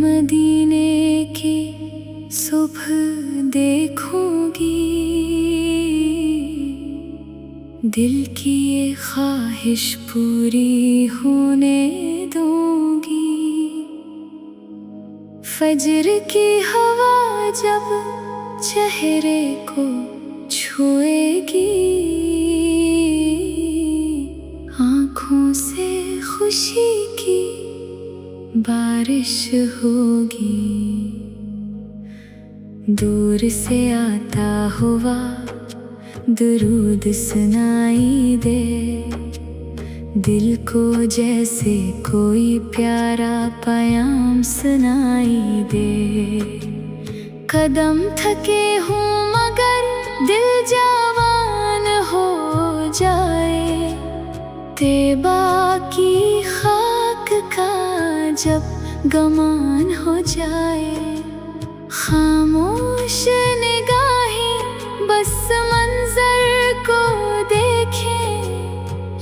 मदीने की सुबह देखूंगी, दिल की ये ख्वाहिश पूरी होने दूंगी। फजर की हवा जब चेहरे को छुएगी, आँखों से खुशी की बारिश होगी। दूर से आता हुआ दरूद सुनाई दे, दिल को जैसे कोई प्यारा पयाम सुनाई दे। कदम थके हूँ मगर दिल जवान हो जाए, तैबा की खाक का जब गमान हो जाए। खामोश निगाहें बस मंजर को देखें,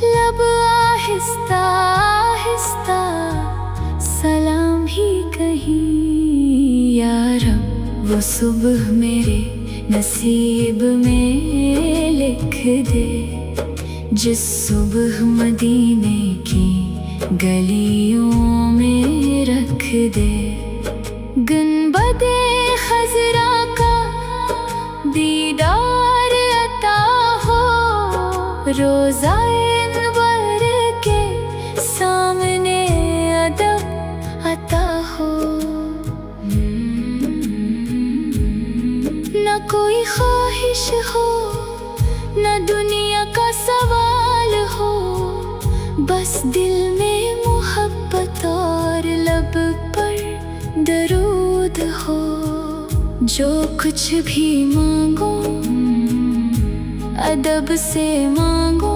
लब आहिस्ता आहिस्ता सलाम ही कहीं। या रब वो सुबह मेरे नसीब में लिख दे, जिस सुबह मदीने की गलियों में रख दे। गुंबदे खजरा का दीदार अता हो, रोज़ाए अनवर के सामने अदब अता हो। न कोई ख्वाहिश हो न दुनिया का सवाल हो, बस दिल में मोहब्बत और लब पर दरूद हो। जो कुछ भी मांगो अदब से मांगो,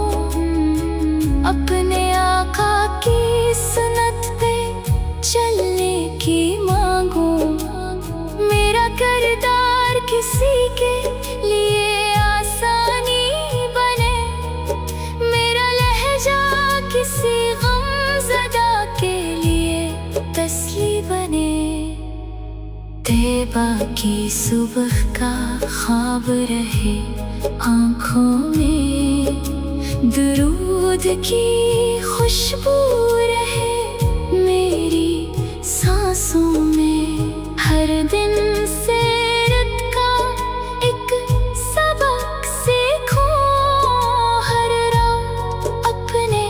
अपने आका की सुन्नत पे चलने की मांगो। मेरा किरदार किसी के लिए आसानी बने, मेरा लहजा किसी गमज़दा के लिए तसली बने। तैबा की सुबह का ख्वाब रहे आँखों में, दरूद की खुशबू रहे मेरी सांसों में। हर दिन सीरत का एक सबक सीखूं, हर रात अपने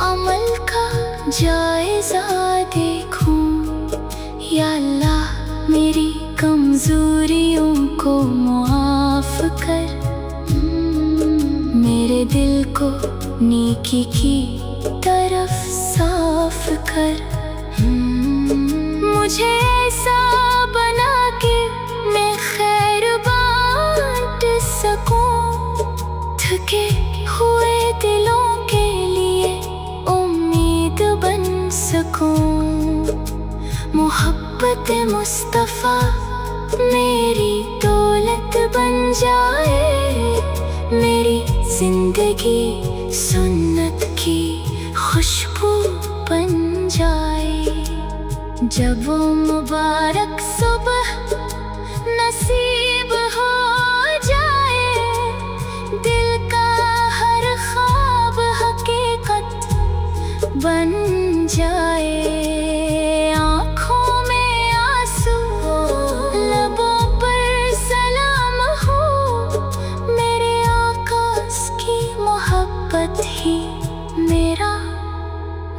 अमल का जायजा देखूं। या अल्लाह मेरी कमजोरियों को मुआफ कर, मेरे दिल को नेकी की तरफ साफ कर। मुझे ऐसा बना के मैं खैर बांट सकूं, थके हुए दिलों के लिए उम्मीद बन सकूं। मोहब्बत मुस्तफा मेरी दौलत बन जाए, मेरी जिंदगी सुन्नत की खुशबू बन जाए। जब वो मुबारक सुबह नसीब हो जाए, दिल का हर ख्वाब हकीकत बन जाए। आँखों में आंसू लबों पर सलाम हो, मेरे आका की मोहब्बत ही मेरा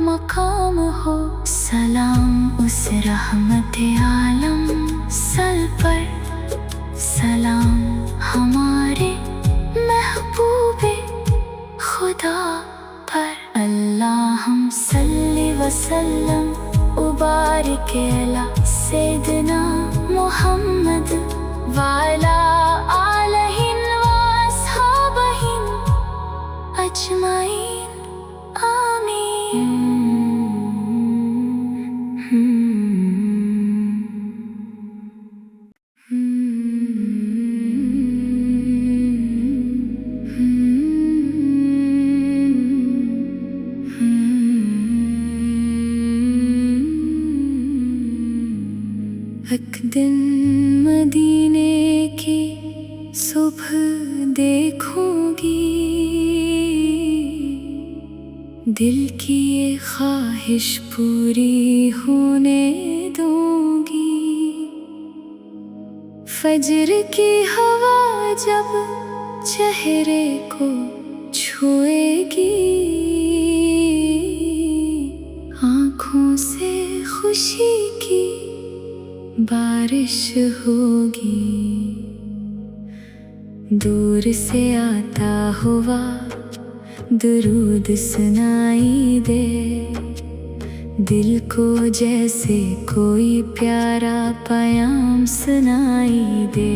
मकाम हो। सलाम उस रहमत आलम सर पर, सलाम हमारे महबूबे खुदा पर। अल्लाहुम्मा सल्ली व सल्लम उबारिक अला सय्यिदना मुहम्मद व अला आलिहि व अस्हाबिहि अजमाइन। आमीन। एक दिन मदीने की सुबह देखूंगी, दिल की ये ख्वाहिश पूरी होने दूंगी। फजर की हवा जब चेहरे को छुएगी, आँखों से खुशी की बारिश होगी। दूर से आता हुआ दुरूद सुनाई दे, दिल को जैसे कोई प्यारा पयाम सुनाई दे।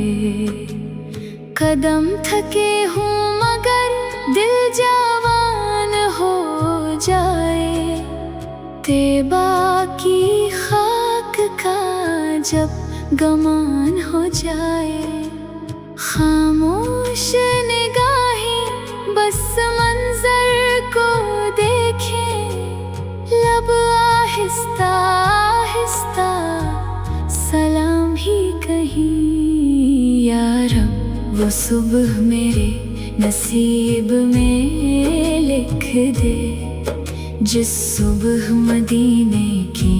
कदम थके हूँ मगर दिल जवान हो जाए, तैबा की खाक का जब गमान हो जाए। खामोश निगाहें बस मंजर को देखें, लब आहिस्ता आहिस्ता सलाम ही कहीं। या रब वो सुबह मेरे नसीब में लिख दे, जिस सुबह मदीने की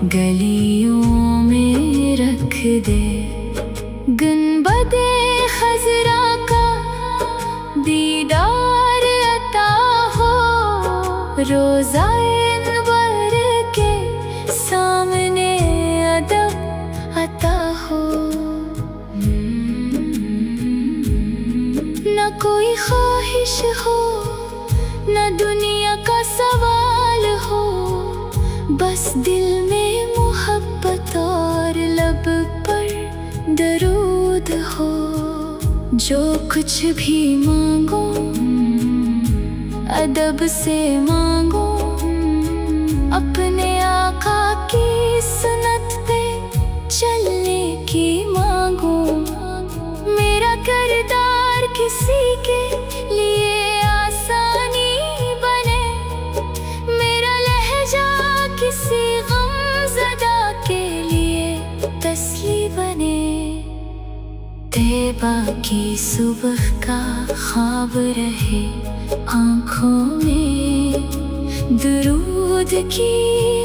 गलियों में रख दे। गुंबदे खजरा का दीदार अता हो, रोज़ाए अनवर के सामने अदब अता हो। न कोई ख्वाहिश हो न दुनिया का सवाल हो, बस दिल में मोहब्बत और लब पर दरूद हो। जो कुछ भी मांगो अदब से मांगो, अपने आका की सुन्नत पे चलने की मांगो। मेरा किरदार किसी के लिए आसानी बने, मेरा लहजा किसी गमज़दा के लिए तसली बने। तैबा की सुबह का ख्वाब रहे आँखों में, दुरूद की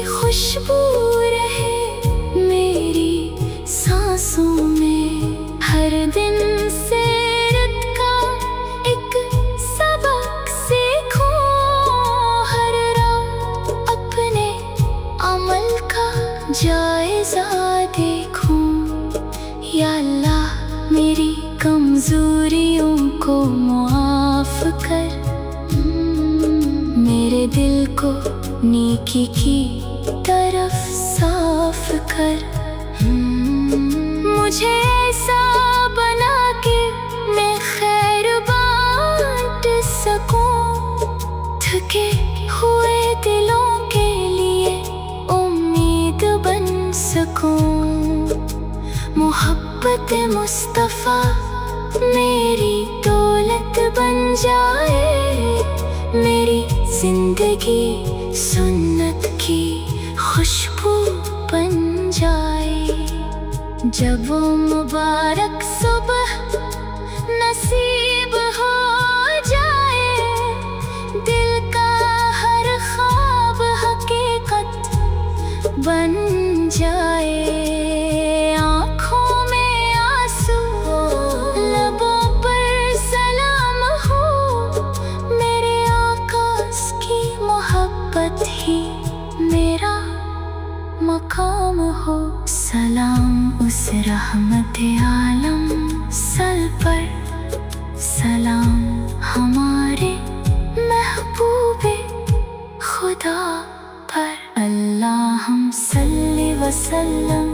खुशबू रहे मेरी सांसों में। हर दिन सीरत का एक सबक सीखूं, हर रात अपने अमल का जायजा देखूं। या अल्लाह मेरी कमजोरियों को माफ कर, मेरे दिल को नेकी की तरफ साफ कर। मुझे ऐसा बना के मैं खैर बांट सकूं, थके हुए दिलों के लिए उम्मीद बन सकूं। मोहब्बत मुस्तफा मेरी दौलत बन जाए, मेरी जिंदगी सुन्नत की खुशबू बन जाए। जब वो मुबारक सुबह नसीब हो जाए, दिल का हर ख्वाब हकीकत बन जाए। आँखों में आंसू लबों पर सलाम हो, मेरे आका की मोहब्बत ही मेरा मकाम हो। सलाम उस रहमत आलम सर पर, सलाम हमारे महबूबे खुदा पर। अल्लाहुम्मा सल्ली व सल्लम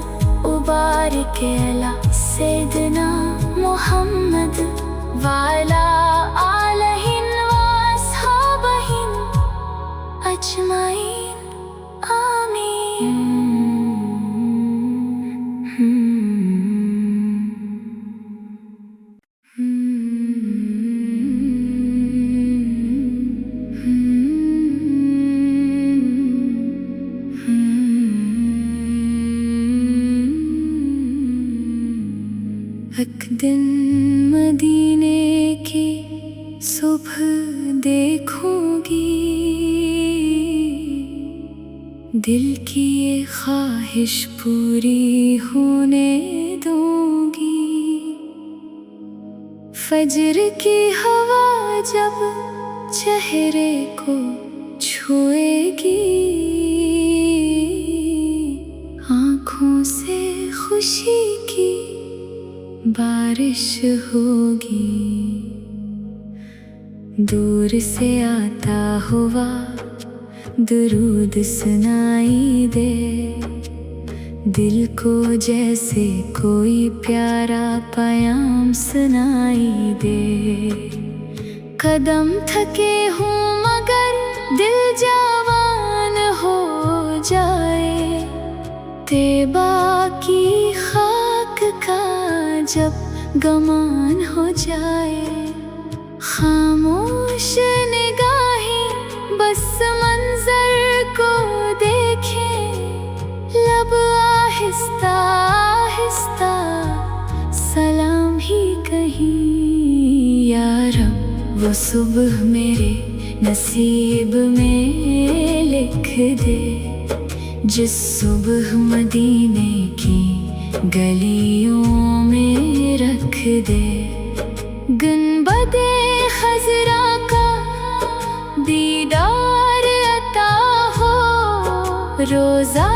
उबारिक अला सय्यिदना मुहम्मद व अला आलिहि व अस्हाबिहि अजमाइन। आमीन। एक दिन मदीने की सुबह देखूंगी, दिल की ये ख्वाहिश पूरी होने दूंगी। फजर की हवा जब चेहरे को छुएगी, आँखों से खुशी की बारिश होगी। दूर से आता हुआ दुरूद सुनाई दे, दिल को जैसे कोई प्यारा पयाम सुनाई दे। कदम थके हूँ मगर दिल जवान हो जाए, तैबा की खाक का जब गमान हो जाए। खामोश निगाहें बस मंजर को देखें, लब आहिस्ता आहिस्ता सलाम ही कहीं। या रब वो सुबह मेरे नसीब में लिख दे, जिस सुबह मदीने की गलियों में रख दे। गुंबदे खजरा का दीदार अता हो, रोज़ा